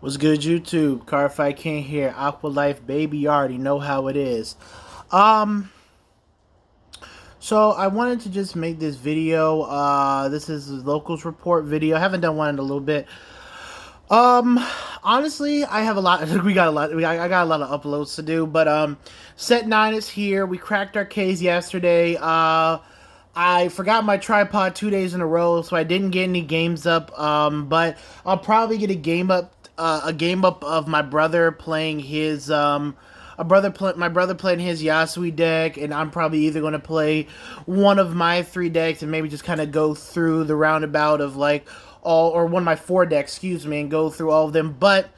What's good, YouTube? Cardfight King here. Aqua Life, baby. You already know how it is. Um, so I wanted to just make this video. This is a locals report video. I haven't done one in a little bit. Um, Honestly, I have a lot. We got a lot. I got a lot of uploads to do. But set 9 is here. We cracked our case yesterday. I forgot my tripod 2 days in a row, so I didn't get any games up. But I'll probably get a game up of my brother playing his my brother playing his Yasui deck, and I'm probably either going to play one of my 3 decks and maybe just kind of go through the roundabout of like all, or one of my 4 decks, excuse me, and go through all of them. But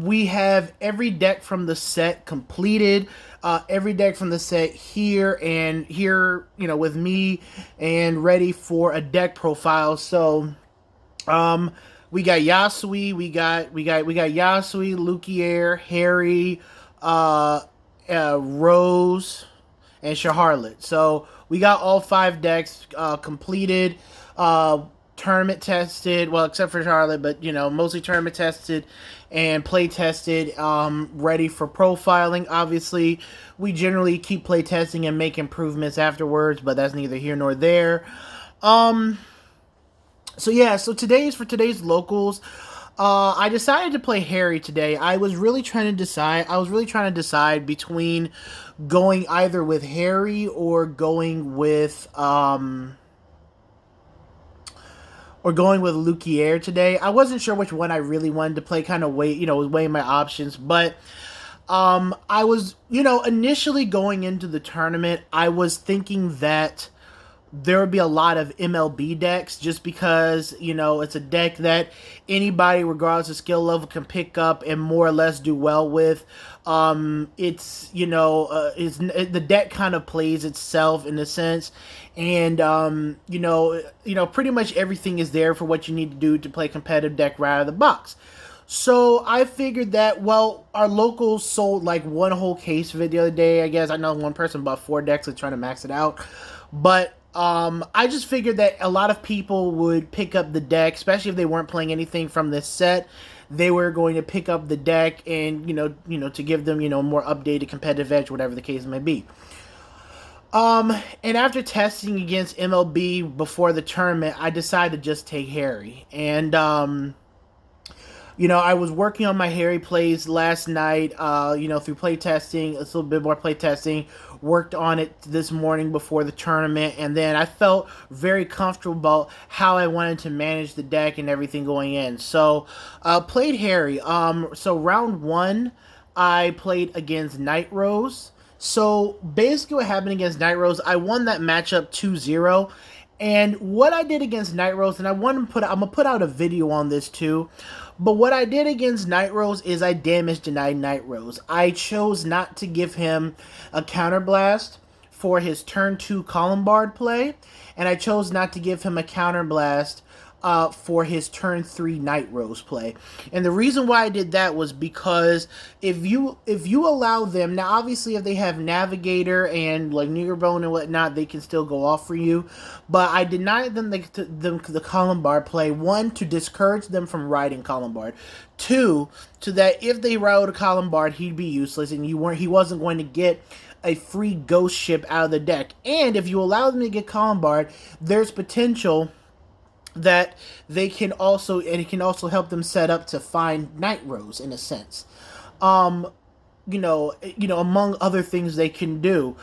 we have every deck from the set completed. Every deck from the set here and here, with me and ready for a deck profile. So, we got Yasui, we got Yasui, Lukier, Harri, Rose, and Charlotte. So we got all 5 decks completed. Tournament tested, well, except for Charlotte, but mostly tournament tested and play tested, ready for profiling. Obviously, we generally keep play testing and make improvements afterwards, but that's neither here nor there. So yeah, so today's locals. I decided to play Harri today. I was really trying to decide. I was really trying to decide between going either with Harri or going with Lukier today. I wasn't sure which one I really wanted to play, kind of was weighing my options. But I was, initially going into the tournament, I was thinking that there would be a lot of MLB decks just because, it's a deck that anybody, regardless of skill level, can pick up and more or less do well with. The deck kind of plays itself in a sense. And, pretty much everything is there for what you need to do to play competitive deck right out of the box. So I figured that, well, our locals sold like one whole case of it the other day. I guess I know one person bought 4 decks and trying to max it out. But I just figured that a lot of people would pick up the deck, especially if they weren't playing anything from this set. They were going to pick up the deck and, to give them, more updated competitive edge, whatever the case may be. And after testing against MLB before the tournament, I decided to just take Harri. And, I was working on my Harri plays last night, through play testing, a little bit more play testing, worked on it this morning before the tournament, and then I felt very comfortable about how I wanted to manage the deck and everything going in. So, played Harri. So round 1, I played against Nightrose. So basically what happened against Nightrose, I won that matchup 2-0. And what I did against Nightrose, and I'm gonna put out a video on this too. But what I did against Nightrose is I damage denied Nightrose. I chose not to give him a counterblast for his turn 2 Columbard play, and I chose not to give him a counterblast for his turn 3 Nightrose play. And the reason why I did that was because if you allow them, now obviously if they have Navigator and like Bone and whatnot, they can still go off for you. But I denied them the Columbard play, 1, to discourage them from riding Columbard. 2, so that if they rode a Columbard, he'd be useless and he wasn't going to get a free ghost ship out of the deck. And if you allow them to get Columbard, there's potential that it can also help them set up to find Nightrose in a sense. Among other things they can do,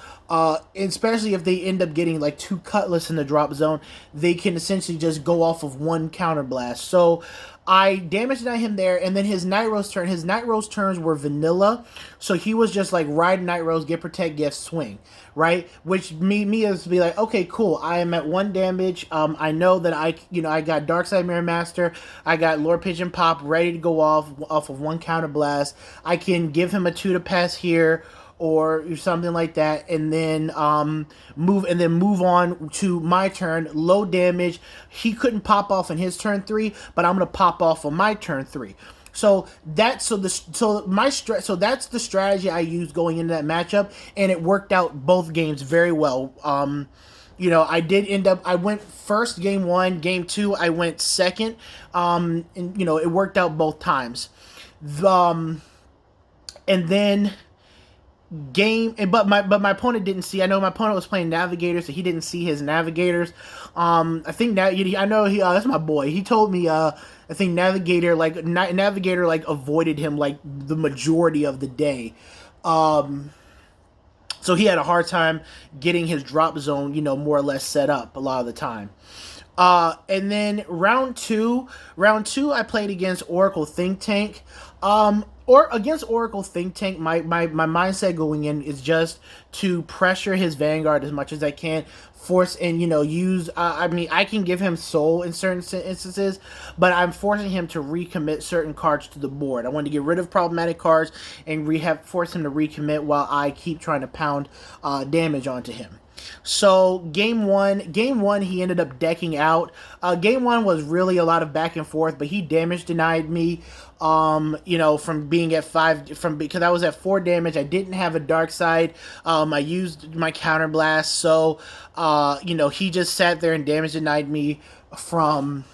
especially if they end up getting like 2 Cutlass in the drop zone, they can essentially just go off of 1 counterblast. So I damaged him there, and then his Nightrose turns were vanilla, so he was just like ride Nightrose, get protect, gift, swing, right? Which me is to be like, okay, cool. I am at 1 damage. I know that I got Darkside Mirror Master, I got Lord Pigeon Pop ready to go off of 1 counterblast. I can give him a 2 to pass here, or something like that, and then move on to my turn. Low damage. He couldn't pop off on his turn 3, but I'm gonna pop off on my turn 3. So that's the strategy I used going into that matchup, and it worked out both games very well. I did end up. I went first game one, game two. I went second. And it worked out both times. The, and then game and but my opponent didn't see. I know my opponent was playing navigators, so he didn't see his navigators. I think that I know he that's my boy. He told me I think navigator like avoided him like the majority of the day. So he had a hard time getting his drop zone, more or less set up a lot of the time. And then round two, I played against Oracle Think Tank. Or against Oracle Think Tank, my mindset going in is just to pressure his Vanguard as much as I can, force and use. I can give him soul in certain instances, but I'm forcing him to recommit certain cards to the board. I want to get rid of problematic cards and force him to recommit while I keep trying to pound damage onto him. So game one, he ended up decking out. Game one was really a lot of back and forth, but he damage denied me. From being at because I was at 4 damage. I didn't have a dark side. I used my counterblast, so he just sat there and damage denied me from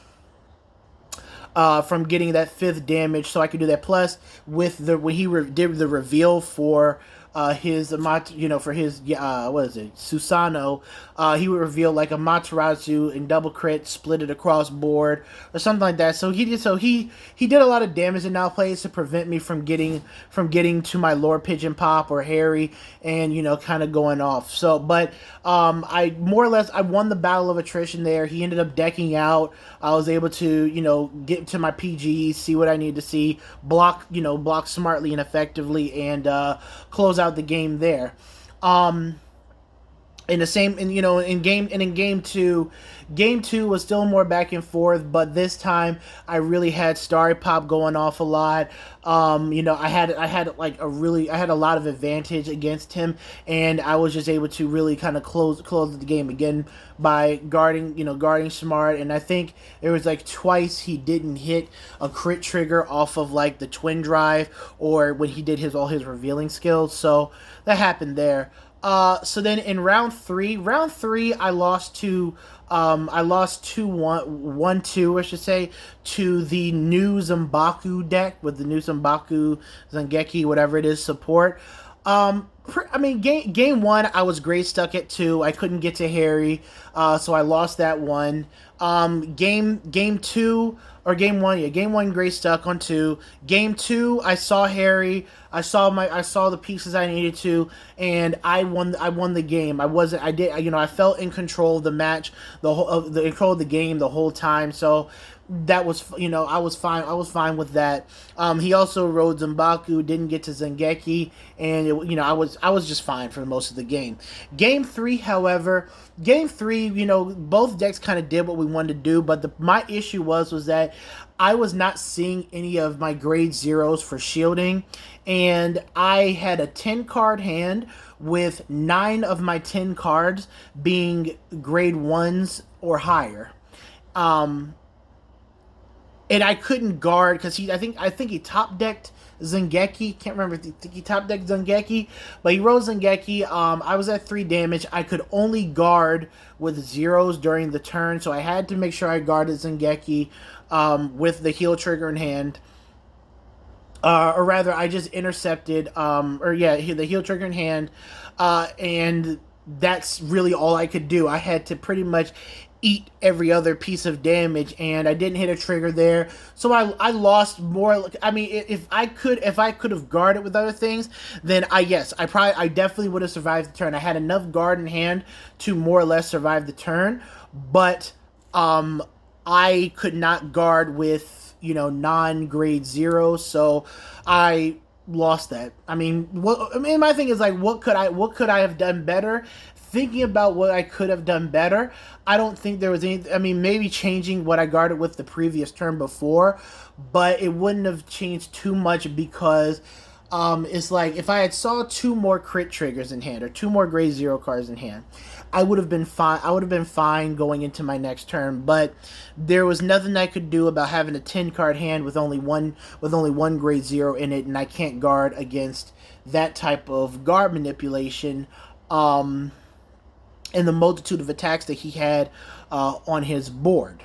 getting that 5th damage, so I could do that. Plus, with when he did the reveal for his for his what is it, Susano, he would reveal like a Matarazu and double crit, split it across board or something like that. So he did a lot of damage in now plays to prevent me from getting to my Lord Pigeon Pop or Harri and kind of going off. So but I more or less I won the battle of attrition there. He ended up decking out. I was able to get to my PGs, see what I need to see, block smartly and effectively, and close out the game there. In the same, and in game two was still more back and forth, but this time I really had Starry Pop going off a lot. I had a lot of advantage against him, and I was just able to really kind of close the game again by guarding smart. And I think there was like twice he didn't hit a crit trigger off of like the twin drive or when he did all his revealing skills. So that happened there. So then in round three, I lost to 1-2, I should say, to the new Zanbaku deck with the new Zanbaku, Zangeki, whatever it is, support. Game one, I was great stuck at 2. I couldn't get to Harri, so I lost that one. Game two, or game one, game one, great stuck on 2. Game 2, I saw Harri. I saw the pieces I needed to, and I won the game. I felt in control of the match, the control of the game the whole time. So that was, I was fine with that. He also rode Zanbaku, didn't get to Zangeki, and I was just fine for most of the game. Game 3, however, both decks kind of did what we wanted to do, but my issue was that I was not seeing any of my grade 0s for shielding, and I had a 10 card hand with 9 of my 10 cards being grade 1s or higher. And I couldn't guard because I think he top decked Zangeki. Can't remember if he top decked Zangeki, but he rose Zangeki. I was at 3 damage. I could only guard with 0s during the turn, so I had to make sure I guarded Zangeki with the heal trigger in hand. Or rather, I just intercepted. The heal trigger in hand, and that's really all I could do. I had to pretty much eat every other piece of damage, and I didn't hit a trigger there, so I lost more. If I could have guarded with other things, then I definitely would have survived the turn. I had enough guard in hand to more or less survive the turn, but I could not guard with non-grade 0, so I lost that. My thing is like, what could I have done better? Thinking about what I could have done better, I don't think there was any. Maybe changing what I guarded with the previous turn before, but it wouldn't have changed too much because it's like if I had saw 2 more crit triggers in hand or 2 more grade 0 cards in hand, I would have been fine. I would have been fine going into my next turn, but there was nothing I could do about having a 10 card hand with only one grade 0 in it, and I can't guard against that type of guard manipulation. and the multitude of attacks that he had on his board.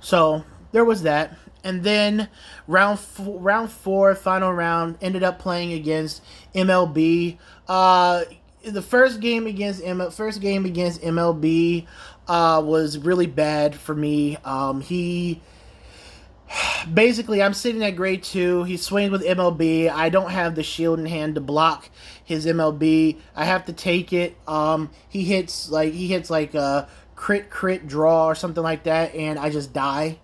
So there was that, and then round four, final round, ended up playing against MLB. The first game against MLB was really bad for me. He basically, I'm sitting at grade two. He swings with MLB. I don't have the shield in hand to block his MLB. I have to take it. He hits like a crit draw or something like that, and I just die.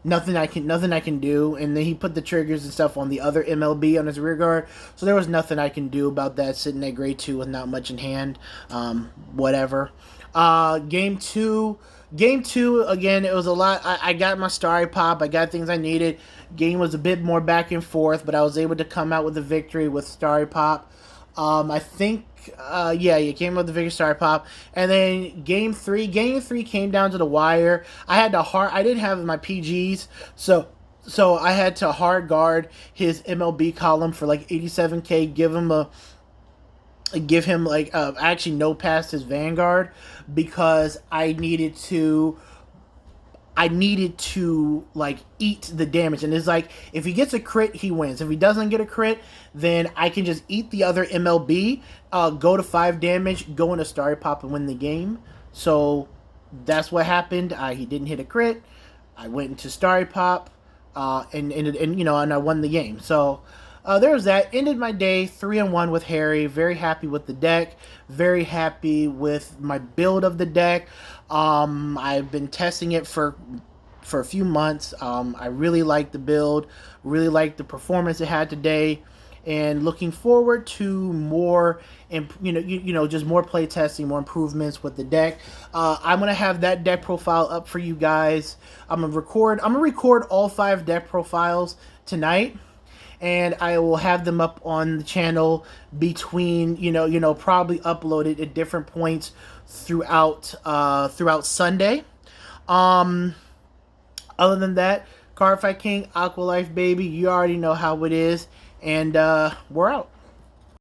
Nothing I can do. And then he put the triggers and stuff on the other MLB on his rear guard, so there was nothing I can do about that. Sitting at grade two with not much in hand. Whatever. Game two. Game two, again, it was a lot. I got my starry pop. I got things I needed. Game was a bit more back and forth, but I was able to come out with a victory with starry pop. I think, you came with the victory starry pop. And then game three came down to the wire. I didn't have my PGs, so I had to hard guard his MLB column for like 87k. I actually no past his Vanguard because I needed to like eat the damage. And it's like, if he gets a crit, he wins. If he doesn't get a crit, then I can just eat the other MLB, go to 5 damage, go into Starry Pop and win the game. So that's what happened. He didn't hit a crit. I went into Starry Pop, and I won the game. So there was that. Ended my day 3-1 with Harri. Very happy with the deck. Very happy with my build of the deck. I've been testing it for a few months. I really like the build. Really like the performance it had today, and looking forward to more, and just more play testing, more improvements with the deck. I'm gonna have that deck profile up for you guys. I'm gonna record all 5 deck profiles tonight, and I will have them up on the channel between probably uploaded at different points throughout Sunday. Other than that, Cardfight King, Aqua Life baby, you already know how it is, and we're out.